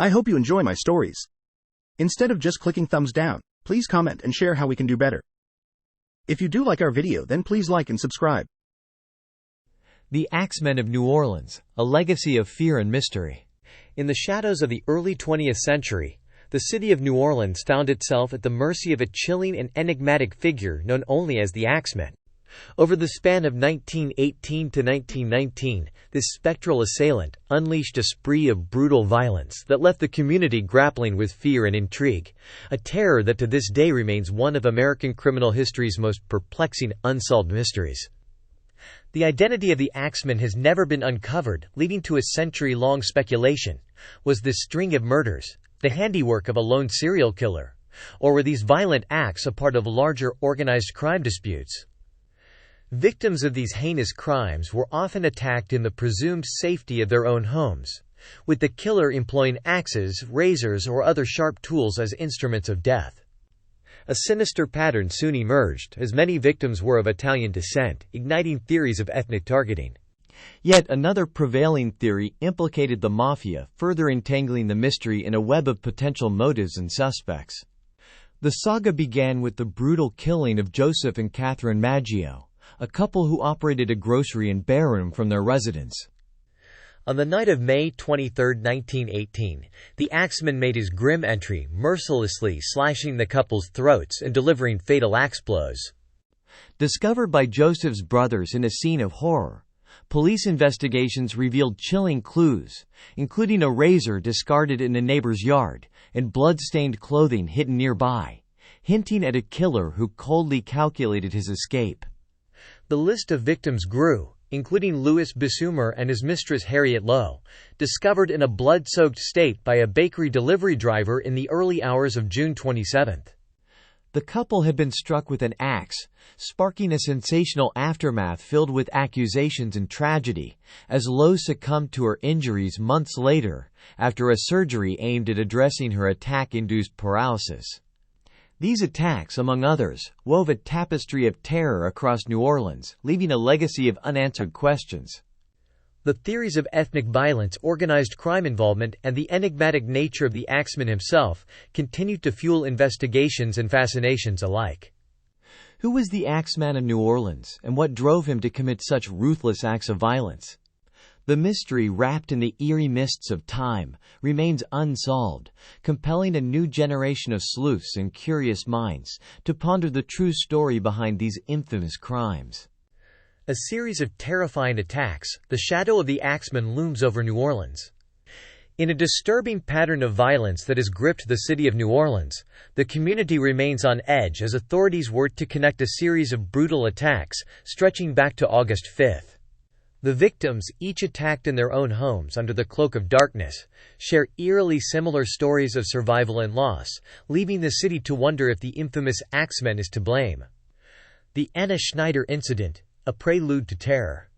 I hope you enjoy my stories. Instead of just clicking thumbs down, please comment and share how we can do better. If you do like our video, then please like and subscribe. The Axemen of New Orleans, a legacy of fear and mystery. In the shadows of the early 20th century, the city of New Orleans found itself at the mercy of a chilling and enigmatic figure known only as the Axeman. Over the span of 1918 to 1919, this spectral assailant unleashed a spree of brutal violence that left the community grappling with fear and intrigue, a terror that to this day remains one of American criminal history's most perplexing unsolved mysteries. The identity of the Axeman has never been uncovered, leading to a century-long speculation. Was this string of murders the handiwork of a lone serial killer? Or were these violent acts a part of larger organized crime disputes? Victims of these heinous crimes were often attacked in the presumed safety of their own homes, with the killer employing axes, razors, or other sharp tools as instruments of death. A sinister pattern soon emerged, as many victims were of Italian descent, igniting theories of ethnic targeting. Yet another prevailing theory implicated the mafia, further entangling the mystery in a web of potential motives and suspects. The saga began with the brutal killing of Joseph and Catherine Maggio, a couple who operated a grocery in Barham from their residence. On the night of May 23, 1918, the Axeman made his grim entry, mercilessly slashing the couple's throats and delivering fatal axe blows. Discovered by Joseph's brothers in a scene of horror, police investigations revealed chilling clues, including a razor discarded in a neighbor's yard and blood-stained clothing hidden nearby, hinting at a killer who coldly calculated his escape. The list of victims grew, including Louis Bissumer and his mistress Harriet Lowe, discovered in a blood-soaked state by a bakery delivery driver in the early hours of June 27. The couple had been struck with an axe, sparking a sensational aftermath filled with accusations and tragedy, as Lowe succumbed to her injuries months later, after a surgery aimed at addressing her attack-induced paralysis. These attacks, among others, wove a tapestry of terror across New Orleans, leaving a legacy of unanswered questions. The theories of ethnic violence, organized crime involvement, and the enigmatic nature of the Axeman himself continued to fuel investigations and fascinations alike. Who was the Axeman of New Orleans, and what drove him to commit such ruthless acts of violence? The mystery, wrapped in the eerie mists of time, remains unsolved, compelling a new generation of sleuths and curious minds to ponder the true story behind these infamous crimes. A series of terrifying attacks, the shadow of the Axeman looms over New Orleans. In a disturbing pattern of violence that has gripped the city of New Orleans, the community remains on edge as authorities work to connect a series of brutal attacks stretching back to August 5. The victims, each attacked in their own homes under the cloak of darkness, share eerily similar stories of survival and loss, leaving the city to wonder if the infamous Axeman is to blame. The Anna Schneider incident, a prelude to terror.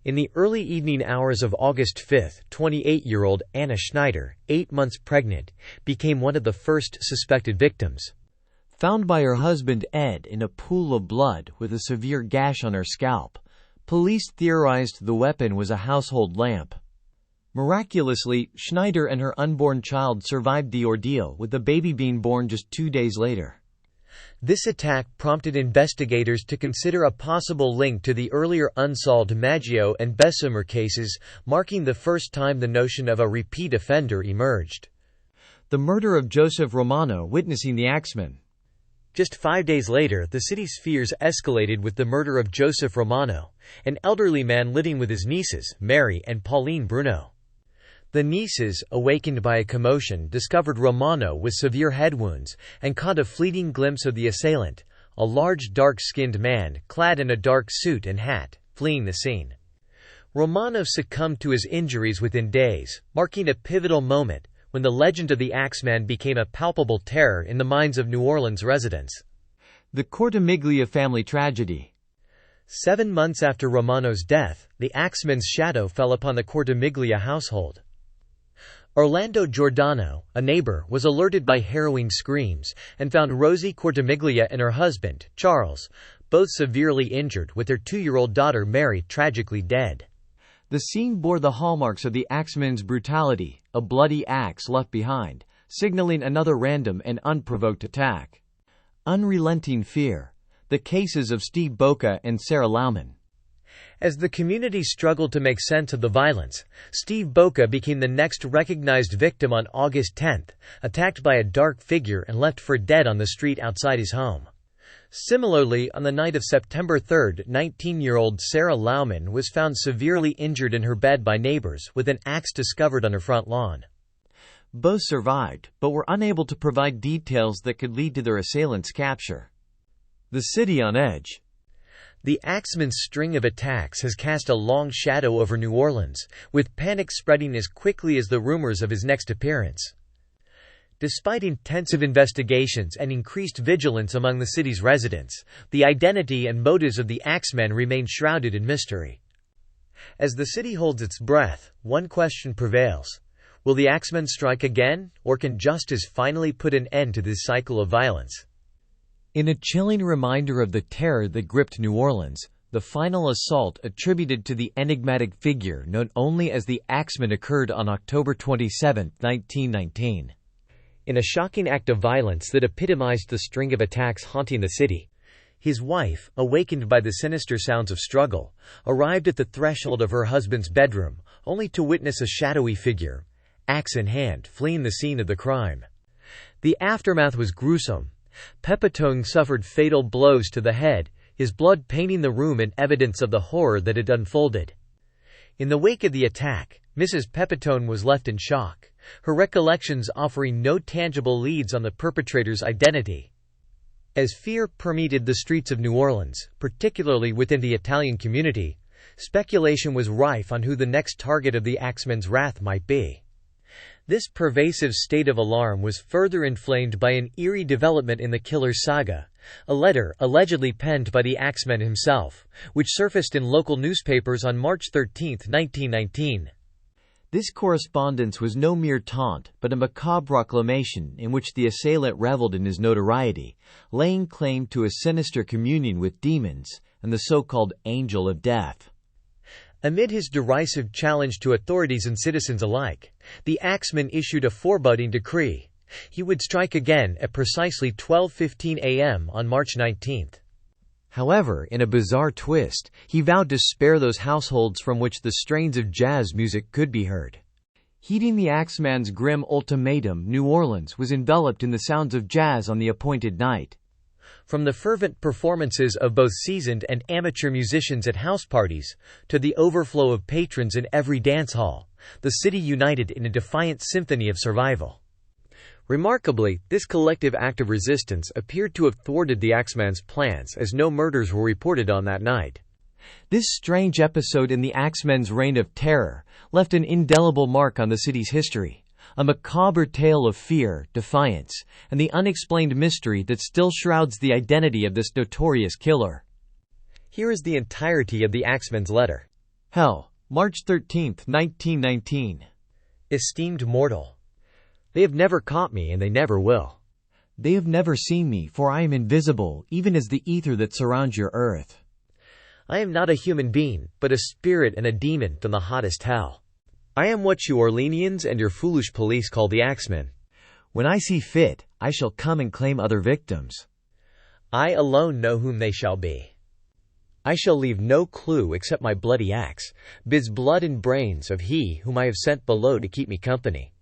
In the early evening hours of August 5, 28-year-old Anna Schneider, 8 months pregnant, became one of the first suspected victims. Found by her husband Ed in a pool of blood with a severe gash on her scalp, police theorized the weapon was a household lamp. Miraculously, Schneider and her unborn child survived the ordeal, with the baby being born just 2 days later. This attack prompted investigators to consider a possible link to the earlier unsolved Maggio and Bessumer cases, marking the first time the notion of a repeat offender emerged. The murder of Joseph Romano witnessing the Axeman. Just 5 days later, the city's fears escalated with the murder of Joseph Romano, an elderly man living with his nieces, Mary and Pauline Bruno. The nieces, awakened by a commotion, discovered Romano with severe head wounds and caught a fleeting glimpse of the assailant, a large dark-skinned man, clad in a dark suit and hat, fleeing the scene. Romano succumbed to his injuries within days, marking a pivotal moment when the legend of the Axeman became a palpable terror in the minds of New Orleans residents. The Cortimiglia family tragedy. 7 months after Romano's death, the Axeman's shadow fell upon the Cortimiglia household. Orlando Giordano, a neighbor, was alerted by harrowing screams and found Rosie Cortimiglia and her husband, Charles, both severely injured, with their 2-year-old daughter Mary tragically dead. The scene bore the hallmarks of the Axeman's brutality, a bloody axe left behind, signaling another random and unprovoked attack. Unrelenting fear. The cases of Steve Boca and Sarah Lauman. As the community struggled to make sense of the violence, Steve Boca became the next recognized victim on August 10, attacked by a dark figure and left for dead on the street outside his home. Similarly, on the night of September 3, 19-year-old Sarah Lauman was found severely injured in her bed by neighbors, with an axe discovered on her front lawn. Both survived, but were unable to provide details that could lead to their assailant's capture. The city on edge. The Axeman's string of attacks has cast a long shadow over New Orleans, with panic spreading as quickly as the rumors of his next appearance. Despite intensive investigations and increased vigilance among the city's residents, the identity and motives of the Axeman remain shrouded in mystery. As the city holds its breath, one question prevails. Will the Axeman strike again, or can justice finally put an end to this cycle of violence? In a chilling reminder of the terror that gripped New Orleans, the final assault attributed to the enigmatic figure known only as the Axeman occurred on October 27, 1919. In a shocking act of violence that epitomized the string of attacks haunting the city, his wife, awakened by the sinister sounds of struggle, arrived at the threshold of her husband's bedroom, only to witness a shadowy figure, axe in hand, fleeing the scene of the crime. The aftermath was gruesome. Pepitone suffered fatal blows to the head, his blood painting the room in evidence of the horror that had unfolded. In the wake of the attack, Mrs. Pepitone was left in shock, her recollections offering no tangible leads on the perpetrator's identity. As fear permeated the streets of New Orleans, particularly within the Italian community, speculation was rife on who the next target of the Axeman's wrath might be. This pervasive state of alarm was further inflamed by an eerie development in the killer's saga, a letter allegedly penned by the Axeman himself, which surfaced in local newspapers on March 13, 1919. This correspondence was no mere taunt, but a macabre proclamation in which the assailant reveled in his notoriety, laying claim to a sinister communion with demons and the so-called Angel of Death. Amid his derisive challenge to authorities and citizens alike, the Axeman issued a foreboding decree. He would strike again at precisely 12:15 a.m. on March 19. However, in a bizarre twist, he vowed to spare those households from which the strains of jazz music could be heard. Heeding the Axeman's grim ultimatum, New Orleans was enveloped in the sounds of jazz on the appointed night. From the fervent performances of both seasoned and amateur musicians at house parties, to the overflow of patrons in every dance hall, the city united in a defiant symphony of survival. Remarkably, this collective act of resistance appeared to have thwarted the Axeman's plans, as no murders were reported on that night. This strange episode in the Axeman's reign of terror left an indelible mark on the city's history, a macabre tale of fear, defiance, and the unexplained mystery that still shrouds the identity of this notorious killer. Here is the entirety of the Axeman's letter. Hell, March 13, 1919. Esteemed mortal. They have never caught me, and they never will. They have never seen me, for I am invisible, even as the ether that surrounds your earth. I am not a human being, but a spirit and a demon from the hottest hell. I am what you Orleanians and your foolish police call the Axeman. When I see fit, I shall come and claim other victims. I alone know whom they shall be. I shall leave no clue except my bloody axe, bids blood and brains of he whom I have sent below to keep me company.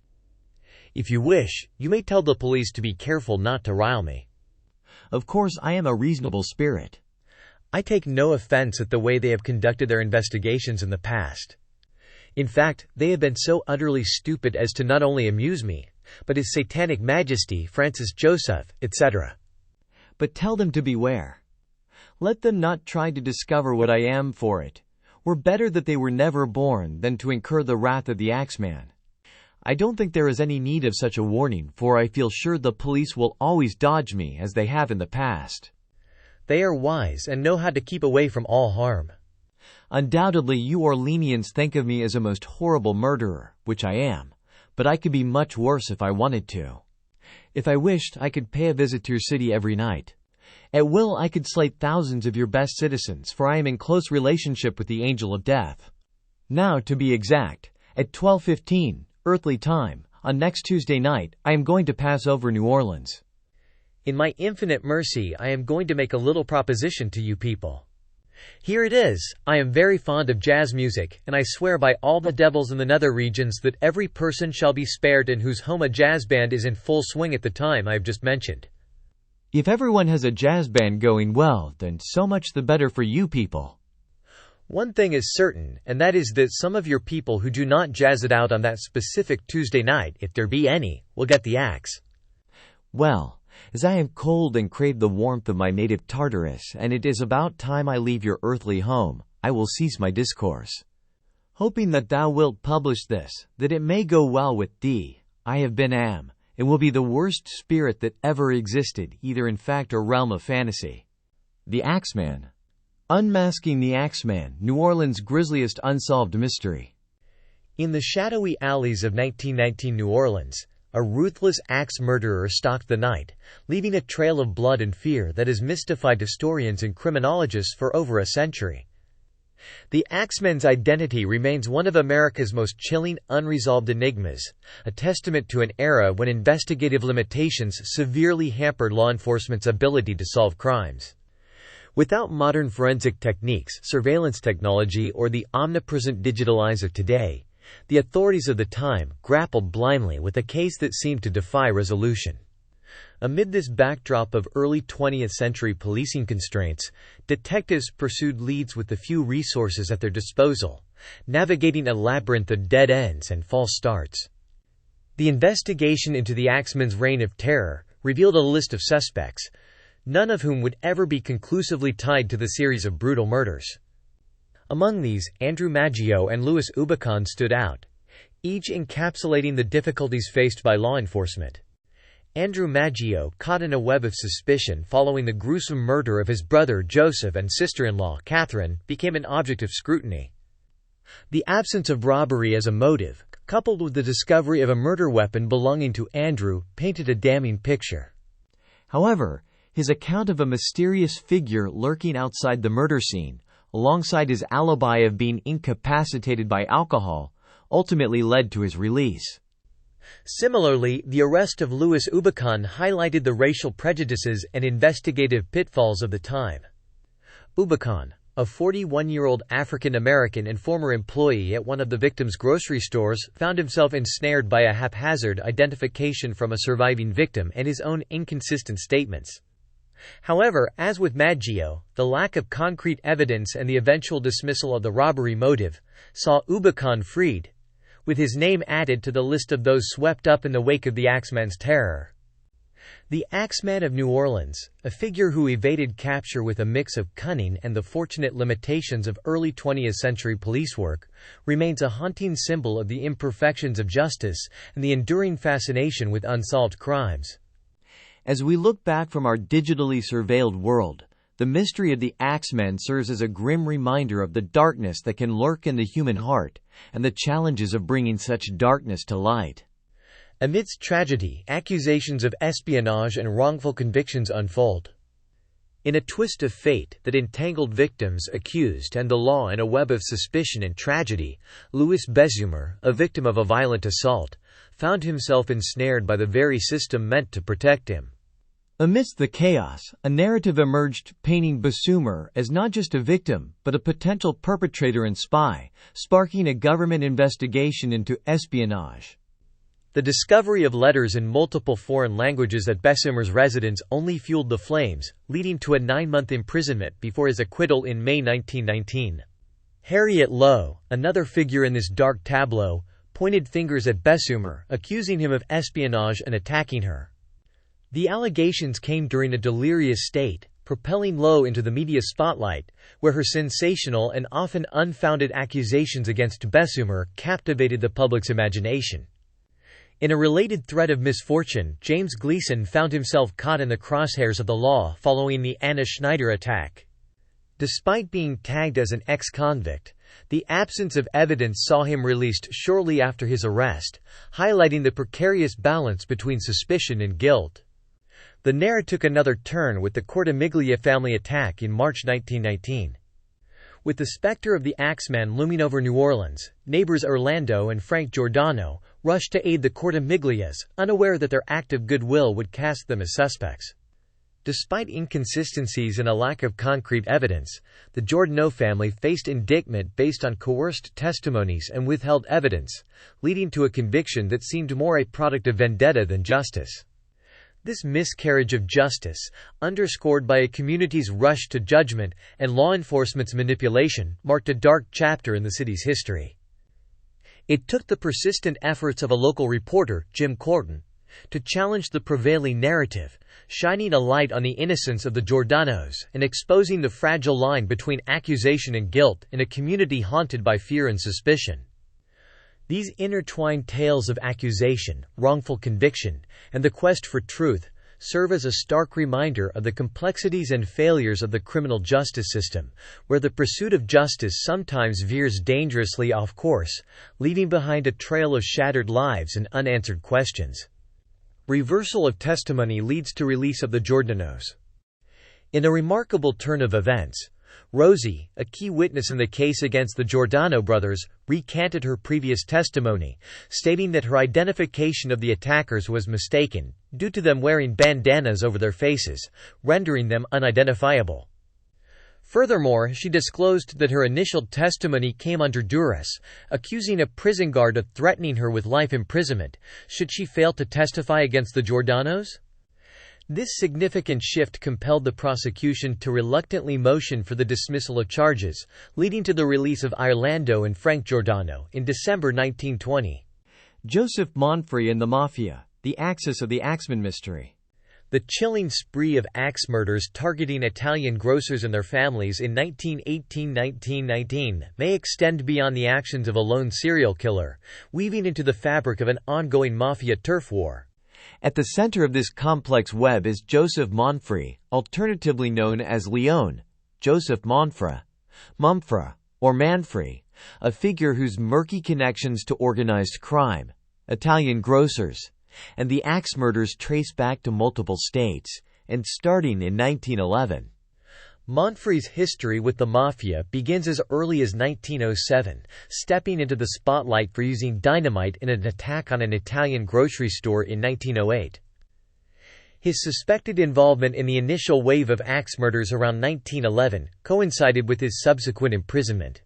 If you wish, you may tell the police to be careful not to rile me. Of course, I am a reasonable spirit. I take no offense at the way they have conducted their investigations in the past. In fact, they have been so utterly stupid as to not only amuse me, but His Satanic Majesty, Francis Joseph, etc. But tell them to beware. Let them not try to discover what I am for it. Were better that they were never born than to incur the wrath of the Axeman. I don't think there is any need of such a warning, for I feel sure the police will always dodge me as they have in the past. They are wise and know how to keep away from all harm. Undoubtedly you Orleanians think of me as a most horrible murderer, which I am, but I could be much worse if I wanted to. If I wished, I could pay a visit to your city every night. At will I could slay thousands of your best citizens, for I am in close relationship with the Angel of Death. Now, to be exact, at 12:15, earthly time, on next Tuesday night, I am going to pass over New Orleans. In my infinite mercy, I am going to make a little proposition to you people. Here it is. I am very fond of jazz music, and I swear by all the devils in the nether regions that every person shall be spared in whose home a jazz band is in full swing at the time I have just mentioned. If everyone has a jazz band going, well, then so much the better for you people. One thing is certain, and that is that some of your people who do not jazz it out on that specific Tuesday night, if there be any, will get the axe. Well, as I am cold and crave the warmth of my native Tartarus, and it is about time I leave your earthly home, I will cease my discourse. Hoping that thou wilt publish this, that it may go well with thee, I have been and will be the worst spirit that ever existed, either in fact or realm of fantasy. The Axeman. Unmasking the Axeman, New Orleans' grisliest unsolved mystery. In the shadowy alleys of 1919 New Orleans, a ruthless axe murderer stalked the night, leaving a trail of blood and fear that has mystified historians and criminologists for over a century. The Axeman's identity remains one of America's most chilling, unresolved enigmas, a testament to an era when investigative limitations severely hampered law enforcement's ability to solve crimes. Without modern forensic techniques, surveillance technology, or the omnipresent digital eyes of today, the authorities of the time grappled blindly with a case that seemed to defy resolution. Amid this backdrop of early 20th century policing constraints, detectives pursued leads with the few resources at their disposal, navigating a labyrinth of dead ends and false starts. The investigation into the Axeman's reign of terror revealed a list of suspects, none of whom would ever be conclusively tied to the series of brutal murders. Among these, Andrew Maggio and Louis Ubicon stood out, each encapsulating the difficulties faced by law enforcement. Andrew Maggio, caught in a web of suspicion following the gruesome murder of his brother Joseph and sister-in-law Catherine, became an object of scrutiny. The absence of robbery as a motive, coupled with the discovery of a murder weapon belonging to Andrew, painted a damning picture. However, his account of a mysterious figure lurking outside the murder scene, alongside his alibi of being incapacitated by alcohol, ultimately led to his release. Similarly, the arrest of Louis Ubicon highlighted the racial prejudices and investigative pitfalls of the time. Ubicon, a 41-year-old African-American and former employee at one of the victim's grocery stores, found himself ensnared by a haphazard identification from a surviving victim and his own inconsistent statements. However, as with Maggio, the lack of concrete evidence and the eventual dismissal of the robbery motive saw Ubicon freed, with his name added to the list of those swept up in the wake of the Axeman's terror. The Axeman of New Orleans, a figure who evaded capture with a mix of cunning and the fortunate limitations of early 20th century police work, remains a haunting symbol of the imperfections of justice and the enduring fascination with unsolved crimes. As we look back from our digitally surveilled world, the mystery of the Axeman serves as a grim reminder of the darkness that can lurk in the human heart, and the challenges of bringing such darkness to light. Amidst tragedy, accusations of espionage and wrongful convictions unfold. In a twist of fate that entangled victims, accused, and the law in a web of suspicion and tragedy, Louis Besumer, a victim of a violent assault, found himself ensnared by the very system meant to protect him. Amidst the chaos, a narrative emerged painting Besumer as not just a victim, but a potential perpetrator and spy, sparking a government investigation into espionage. The discovery of letters in multiple foreign languages at Besumer's residence only fueled the flames, leading to a 9-month imprisonment before his acquittal in May 1919. Harriet Lowe, another figure in this dark tableau, pointed fingers at Besumer, accusing him of espionage and attacking her. The allegations came during a delirious state, propelling Lowe into the media spotlight, where her sensational and often unfounded accusations against Besumer captivated the public's imagination. In a related thread of misfortune, James Gleason found himself caught in the crosshairs of the law following the Anna Schneider attack. Despite being tagged as an ex-convict, the absence of evidence saw him released shortly after his arrest, highlighting the precarious balance between suspicion and guilt. The narrative took another turn with the Cortimiglia family attack in March 1919. With the specter of the Axeman looming over New Orleans, neighbors Orlando and Frank Giordano rushed to aid the Cortimiglias, unaware that their act of goodwill would cast them as suspects. Despite inconsistencies and a lack of concrete evidence, the Giordano family faced indictment based on coerced testimonies and withheld evidence, leading to a conviction that seemed more a product of vendetta than justice. This miscarriage of justice, underscored by a community's rush to judgment and law enforcement's manipulation, marked a dark chapter in the city's history. It took the persistent efforts of a local reporter, Jim Corton, to challenge the prevailing narrative, shining a light on the innocence of the Giordanos and exposing the fragile line between accusation and guilt in a community haunted by fear and suspicion. These intertwined tales of accusation, wrongful conviction, and the quest for truth serve as a stark reminder of the complexities and failures of the criminal justice system, where the pursuit of justice sometimes veers dangerously off course, leaving behind a trail of shattered lives and unanswered questions. Reversal of testimony leads to release of the Giordanos. In a remarkable turn of events, Rosie, a key witness in the case against the Giordano brothers, recanted her previous testimony, stating that her identification of the attackers was mistaken, due to them wearing bandanas over their faces, rendering them unidentifiable. Furthermore, she disclosed that her initial testimony came under duress, accusing a prison guard of threatening her with life imprisonment should she fail to testify against the Giordanos. This significant shift compelled the prosecution to reluctantly motion for the dismissal of charges, leading to the release of Orlando and Frank Giordano in December 1920. Joseph Monfrey and the Mafia, the axis of the Axeman mystery. The chilling spree of axe murders targeting Italian grocers and their families in 1918–1919 may extend beyond the actions of a lone serial killer, weaving into the fabric of an ongoing mafia turf war. At the center of this complex web is Joseph Monfrey, alternatively known as Leone, Joseph Monfra, or Manfrey, a figure whose murky connections to organized crime, Italian grocers, and the axe murders trace back to multiple states, and starting in 1911. Monfrey's history with the Mafia begins as early as 1907, stepping into the spotlight for using dynamite in an attack on an Italian grocery store in 1908. His suspected involvement in the initial wave of axe murders around 1911 coincided with his subsequent imprisonment.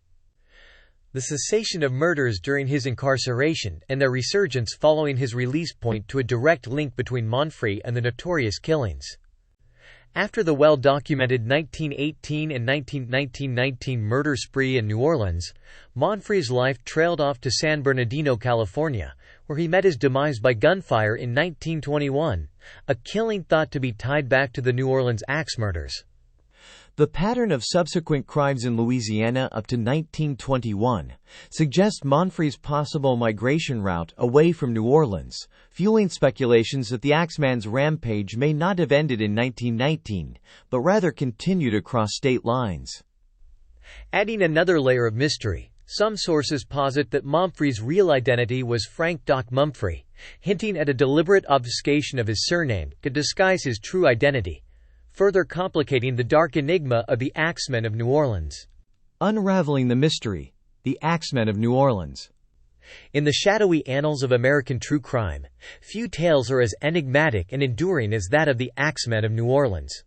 The cessation of murders during his incarceration and their resurgence following his release point to a direct link between Monfrey and the notorious killings. After the well-documented 1918 and 1919 murder spree in New Orleans, Monfrey's life trailed off to San Bernardino, California, where he met his demise by gunfire in 1921, a killing thought to be tied back to the New Orleans axe murders. The pattern of subsequent crimes in Louisiana up to 1921 suggests Monfrey's possible migration route away from New Orleans, fueling speculations that the Axeman's rampage may not have ended in 1919, but rather continued across state lines. Adding another layer of mystery, some sources posit that Monfrey's real identity was Frank Doc Mumphrey, hinting at a deliberate obfuscation of his surname to disguise his true identity, further complicating the dark enigma of the Axeman of New Orleans. Unraveling the mystery, the Axeman of New Orleans. In the shadowy annals of American true crime, few tales are as enigmatic and enduring as that of the Axeman of New Orleans.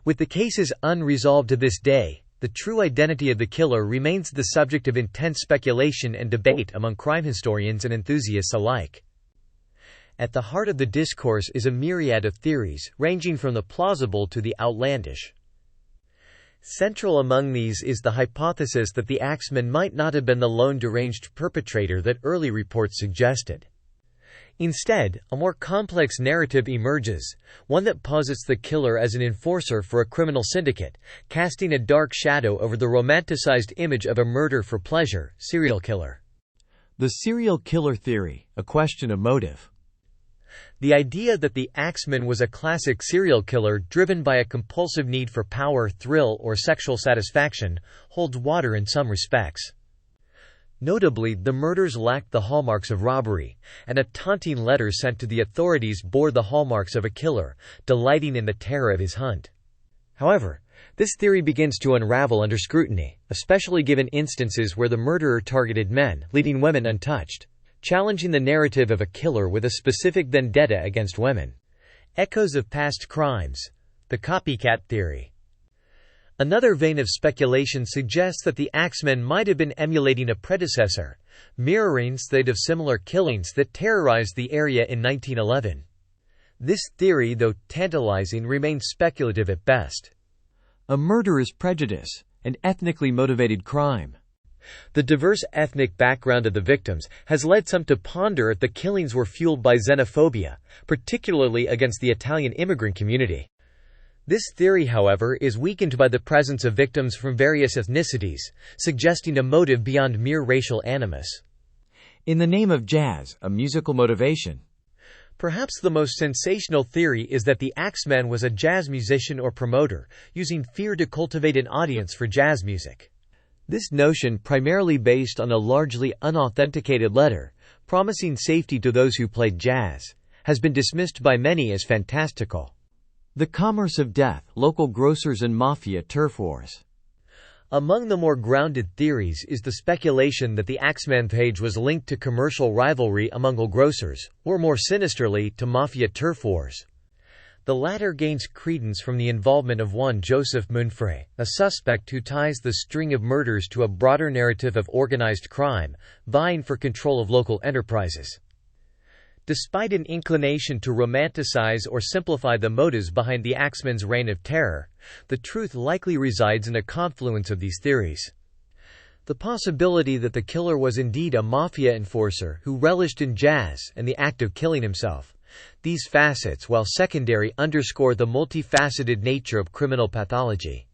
With the cases unresolved to this day, the true identity of the killer remains the subject of intense speculation and debate among crime historians and enthusiasts alike. At the heart of the discourse is a myriad of theories, ranging from the plausible to the outlandish. Central among these is the hypothesis that the Axeman might not have been the lone deranged perpetrator that early reports suggested. Instead, a more complex narrative emerges, one that posits the killer as an enforcer for a criminal syndicate, casting a dark shadow over the romanticized image of a murder-for-pleasure serial killer. The serial killer theory, a question of motive. The idea that the Axeman was a classic serial killer driven by a compulsive need for power, thrill, or sexual satisfaction holds water in some respects. Notably, the murders lacked the hallmarks of robbery, and a taunting letter sent to the authorities bore the hallmarks of a killer, delighting in the terror of his hunt. However, This theory begins to unravel under scrutiny, especially given instances where the murderer targeted men, leaving women untouched, challenging the narrative of a killer with a specific vendetta against women. Echoes of past crimes. The copycat theory. Another vein of speculation suggests that the Axemen might have been emulating a predecessor, mirroring state of similar killings that terrorized the area in 1911. This theory, though tantalizing, remains speculative at best. A murder is prejudice, an ethnically motivated crime. The diverse ethnic background of the victims has led some to ponder if the killings were fueled by xenophobia, particularly against the Italian immigrant community. This theory, however, is weakened by the presence of victims from various ethnicities, suggesting a motive beyond mere racial animus. In the name of jazz, a musical motivation. Perhaps the most sensational theory is that the Axeman was a jazz musician or promoter, using fear to cultivate an audience for jazz music. This notion, primarily based on a largely unauthenticated letter, promising safety to those who played jazz, has been dismissed by many as fantastical. The commerce of death, local grocers and mafia turf wars. Among the more grounded theories is the speculation that the Axeman page was linked to commercial rivalry among grocers, or more sinisterly, to mafia turf wars. The latter gains credence from the involvement of one Joseph Munfre, a suspect who ties the string of murders to a broader narrative of organized crime, vying for control of local enterprises. Despite an inclination to romanticize or simplify the motives behind the Axeman's reign of terror, the truth likely resides in a confluence of these theories. The possibility that the killer was indeed a mafia enforcer who relished in jazz and the act of killing himself. These facets, while secondary, underscore the multifaceted nature of criminal pathology.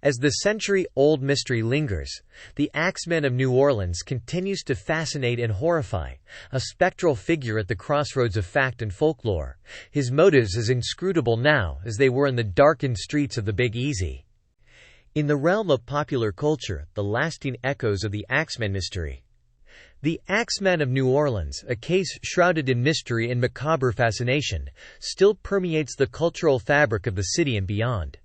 As the century-old mystery lingers, the Axeman of New Orleans continues to fascinate and horrify, a spectral figure at the crossroads of fact and folklore, his motives as inscrutable now as they were in the darkened streets of the Big Easy. In the realm of popular culture, the lasting echoes of the Axeman mystery. The Axeman of New Orleans, a case shrouded in mystery and macabre fascination, still permeates the cultural fabric of the city and beyond.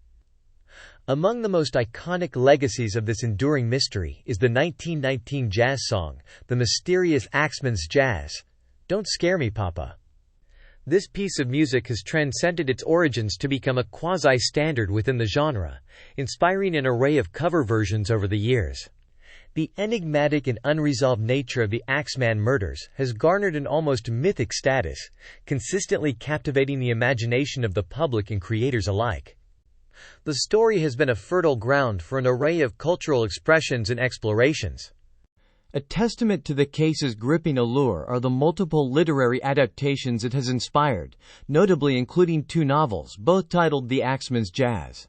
Among the most iconic legacies of this enduring mystery is the 1919 jazz song, The Mysterious Axeman's Jazz. Don't Scare Me, Papa. This piece of music has transcended its origins to become a quasi-standard within the genre, inspiring an array of cover versions over the years. The enigmatic and unresolved nature of the Axeman murders has garnered an almost mythic status, consistently captivating the imagination of the public and creators alike. The story has been a fertile ground for an array of cultural expressions and explorations. A testament to the case's gripping allure are the multiple literary adaptations it has inspired, notably including 2 novels, both titled The Axeman's Jazz.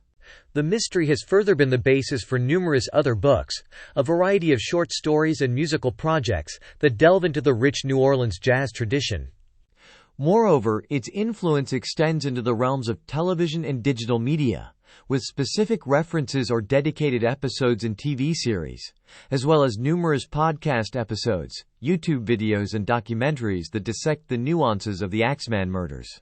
The mystery has further been the basis for numerous other books, a variety of short stories and musical projects that delve into the rich New Orleans jazz tradition. Moreover, its influence extends into the realms of television and digital media, with specific references or dedicated episodes in TV series, as well as numerous podcast episodes, YouTube videos and documentaries that dissect the nuances of the Axeman murders.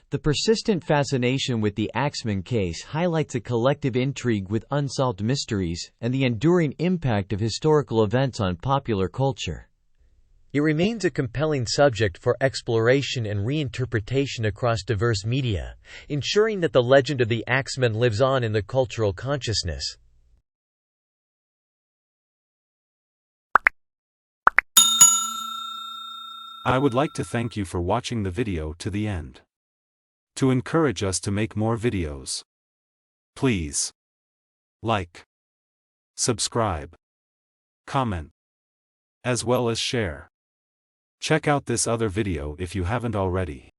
The persistent fascination with the Axeman case highlights a collective intrigue with unsolved mysteries and the enduring impact of historical events on popular culture. It remains a compelling subject for exploration and reinterpretation across diverse media, ensuring that the legend of the Axeman lives on in the cultural consciousness. I would like to thank you for watching the video to the end. To encourage us to make more videos, please like, subscribe, comment, as well as share. Check out this other video if you haven't already.